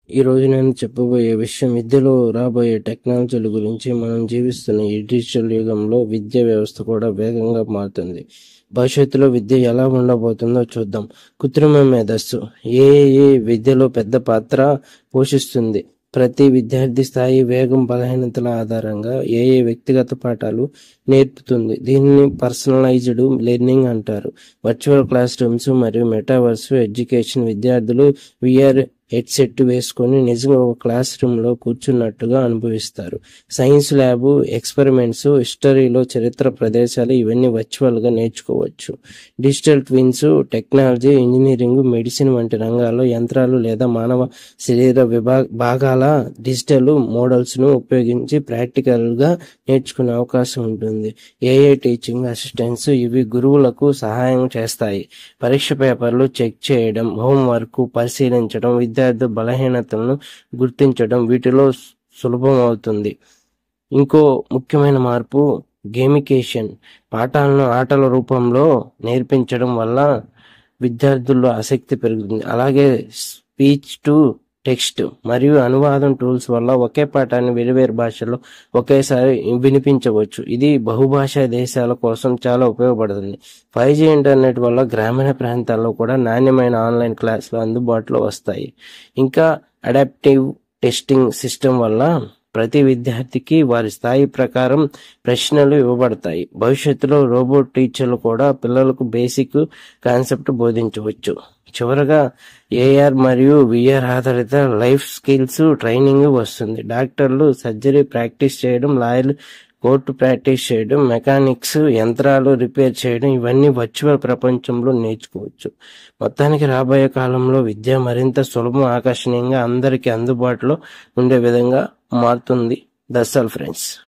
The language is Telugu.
ఈ రోజు నేను చెప్పబోయే విషయం విద్యలో రాబోయే టెక్నాలజీల గురించి. మనం జీవిస్తున్న ఈ డిజిటల్ యుగంలో విద్యా వ్యవస్థ కూడా వేగంగా మారుతుంది. భవిష్యత్తులో విద్య ఎలా ఉండబోతుందో చూద్దాం. కృత్రిమ మేధస్సు ఏఐ విద్యలో పెద్ద పాత్ర పోషిస్తుంది. ప్రతి విద్యార్థి స్థాయి, వేగం, బలహీనతల ఆధారంగా ఏఐ వ్యక్తిగత పాఠాలు నేర్పుతుంది. దీనిని పర్సనలైజ్డ్ లెర్నింగ్ అంటారు. వర్చువల్ క్లాస్ రూమ్స్ మరియు మెటావర్స్ ఎడ్యుకేషన్. విద్యార్థులు విఆర్ హెడ్సెట్ వేసుకొని నిజంగా ఒక క్లాస్ రూమ్లో కూర్చున్నట్టుగా అనుభవిస్తారు. సైన్స్ ల్యాబ్, ఎక్స్పెరిమెంట్స్, హిస్టరీలో చరిత్ర ప్రదేశాలు ఇవన్నీ వర్చువల్గా నేర్చుకోవచ్చు. Digital twins technology, engineering, medicine వంటి రంగాల్లో యంత్రాలు లేదా మానవ శరీర భాగాల డిజిటల్ మోడల్స్ను ఉపయోగించి ప్రాక్టికల్గా నేర్చుకునే అవకాశం ఉంటుంది. ఏఐ టీచింగ్ అసిస్టెంట్స్ ఇవి గురువులకు సహాయం చేస్తాయి. పరీక్ష పేపర్లు చెక్ చేయడం, హోంవర్క్ పరిశీలించడం, విద్యార్థి బలహీనతలను గుర్తించడం వీటిలో సులభం అవుతుంది. ఇంకో ముఖ్యమైన మార్పు గేమికేషన్. పాఠాలను ఆటల రూపంలో నేర్పించడం వల్ల విద్యార్థుల్లో ఆసక్తి పెరుగుతుంది. అలాగే స్పీచ్ టు టెక్స్ట్ మరియు అనువాదం టూల్స్ వల్ల ఒకే పాఠాన్ని వేరువేరు భాషల్లో ఒకేసారి వినిపించవచ్చు. ఇది బహుభాషా దేశాల కోసం చాలా ఉపయోగపడుతుంది. 5G ఇంటర్నెట్ వల్ల గ్రామీణ ప్రాంతాల్లో కూడా నాణ్యమైన ఆన్లైన్ క్లాసులు అందుబాటులో వస్తాయి. ఇంకా అడాప్టివ్ టెస్టింగ్ సిస్టమ్ వల్ల ప్రతి విద్యార్థికి వారి స్థాయి ప్రకారం ప్రశ్నలు ఇవ్వబడతాయి. భవిష్యత్తులో రోబోట్ టీచర్లు కూడా పిల్లలకు బేసిక్ కాన్సెప్ట్ బోధించవచ్చు. చివరగా ఏఆర్ మరియు విఆర్ ఆధారిత లైఫ్ స్కిల్స్ ట్రైనింగ్ వస్తుంది. డాక్టర్లు సర్జరీ ప్రాక్టీస్ చేయడం, లాయర్లు కోర్టు ప్రాక్టీస్ చేయడం, మెకానిక్స్ యంత్రాలు రిపేర్ చేయడం ఇవన్నీ వర్చువల్ ప్రపంచంలో నేర్చుకోవచ్చు. మొత్తానికి రాబోయే కాలంలో విద్య మరింత సులభం, ఆకర్షణీయంగా అందరికీ అందుబాటులో ఉండే విధంగా మారుతుంది. That's all friends.